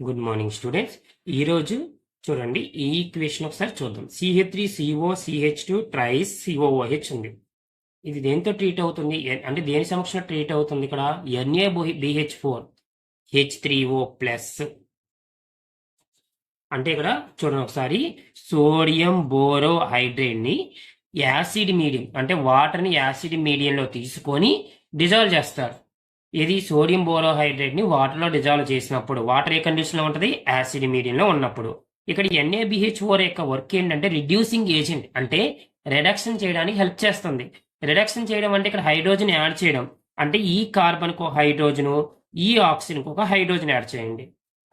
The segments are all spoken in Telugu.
Good morning students. ఈరోజు చూడండి ఈ ఈక్వేషన్ ఒకసారి చూద్దాం. CH3CO CH2 ట్రైస్ COOH ఉంది. ఇది దేంతో ట్రీట్ అవుతుంది అంటే దేని సమక్షంలో ట్రీట్ అవుతుంది? ఇక్కడ NaBH4 H3O ప్లస్ అంటే ఇక్కడ చూడండి ఒకసారి సోడియం బోరోహైడ్రేట్ ని యాసిడ్ మీడియం అంటే వాటర్ని యాసిడ్ మీడియంలో తీసుకొని డిజాల్వ్ చేస్తారు. ఇది సోడియం బోరోహైడ్రేట్ ని వాటర్లో డిజాల్వ్ చేసినప్పుడు వాటర్ ఏ కండిషన్లో ఉంటుంది? యాసిడ్ మీడియంలో ఉన్నప్పుడు. ఇక్కడ NaBH4 యొక్క వర్క్ ఏంటంటే రిడ్యూసింగ్ ఏజెంట్, అంటే రిడక్షన్ చేయడానికి హెల్ప్ చేస్తుంది. రిడక్షన్ చేయడం అంటే ఇక్కడ హైడ్రోజన్ యాడ్ చేయడం, అంటే ఈ కార్బన్కు ఒక హైడ్రోజను, ఈ ఆక్సిజన్కు ఒక హైడ్రోజన్ యాడ్ చేయండి.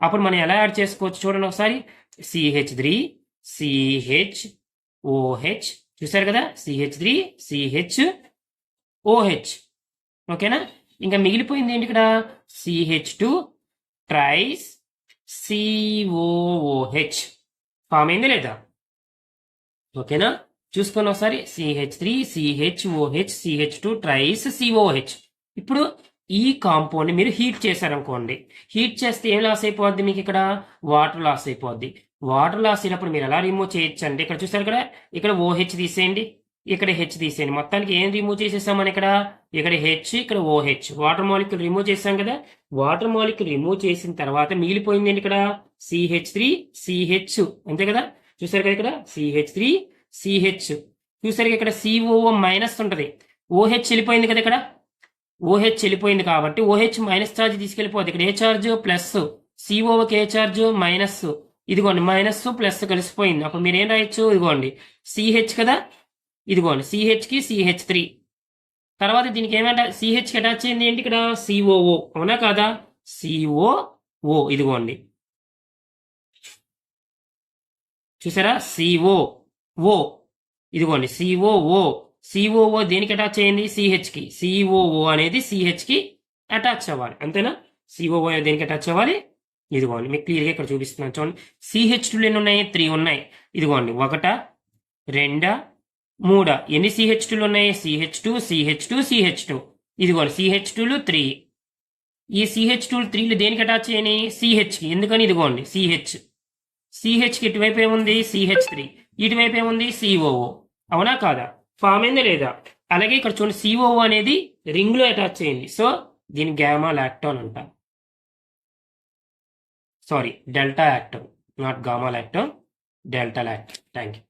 అప్పుడు మనం ఎలా యాడ్ చేసుకోవచ్చు చూడండి ఒకసారి. CH3 CHOH చూసారు కదా, CH3 CHOH. ఓకేనా? ఇంకా మిగిలిపోయింది ఏంటి ఇక్కడ? CH2 ట్రైస్ COOH ఫామ్ అయింది లేదా? ఓకేనా, చూసుకొని ఒకసారి. CH3 CHOH CH2 tries COOH. ఇప్పుడు ఈ కాంపౌండ్ మీరు హీట్ చేశారనుకోండి, హీట్ చేస్తే ఏం లాస్ అయిపోద్ది? మీకు ఇక్కడ వాటర్ లాస్ అయిపోద్ది. వాటర్ లాస్ అయినప్పుడు మీరు ఎలా రిమూవ్ చేయొచ్చు అంటే ఇక్కడ చూసారు కదా, ఇక్కడ OH తీసేయండి, ఇక్కడ H తీసేయండి. మొత్తానికి ఏం రిమూవ్ చేసేసామని ఇక్కడ H, ఇక్కడ OH. వాటర్ మాలిక్యూల్ రిమూవ్ చేసాం కదా. వాటర్ మాలిక్యూల్ రిమూవ్ చేసిన తర్వాత మిగిలిపోయింది ఏంటి? ఇక్కడ CH3 CH అంతే కదా. చూసారు కదా ఇక్కడ CH3 CH. చూసారు ఇక్కడ COO మైనస్ ఉంటుంది, OH వెళ్ళిపోయింది కదా. ఇక్కడ OH వెళ్ళిపోయింది కాబట్టి OH మైనస్ ఛార్జ్ తీసుకెళ్ళిపోద్ది. ఇక్కడ ఏ ఛార్జ్? ప్లస్. COకి ఏ ఛార్జ్? మైనస్. ఇదిగోండి మైనస్ ప్లస్ కలిసిపోయింది. అప్పుడు మీరు ఏం రాయొచ్చు? ఇదిగోండి CH కదా, ఇదిగోండి CHకి CH3. తర్వాత దీనికి ఏమంటే CHకి అటాచ్ అయింది ఏంటి? ఇక్కడ COO. అవునా కాదా? COO ఇదిగోండి చూసారా, COO ఇదిగోండి COO దేనికి అటాచ్ అయింది? CHకి. COO అనేది CHకి అటాచ్ అవ్వాలి, అంతేనా? COO దేనికి అటాచ్ అవ్వాలి? ఇదిగోండి మీకు క్లియర్గా ఇక్కడ చూపిస్తున్నాను చూడండి. CH2 ఎన్ని ఉన్నాయి? 3 ఉన్నాయి. ఇదిగోండి 1 2 3. ఎన్ని CH2లు ఉన్నాయి? CH2 CH2 CH2. ఇదిగోండి CH2లు 3. ఈ CH2లు 3లు దేనికి అటాచ్ అయ్యాయి? CHకి. ఎందుకని? ఇదిగోండి CHకి ఇటువైపు ఏముంది? CH3. ఇటువైపు ఏముంది? COO. అవునా కాదా? ఫామ్ అయిందా లేదా? అలాగే ఇక్కడ చూడండి COO అనేది రింగ్ లో అటాచ్ అయింది. సో దీని గామా లాక్టోన్ అంటాం. Sorry, delta lactone, not gamma lactone, delta lactone. Thank you.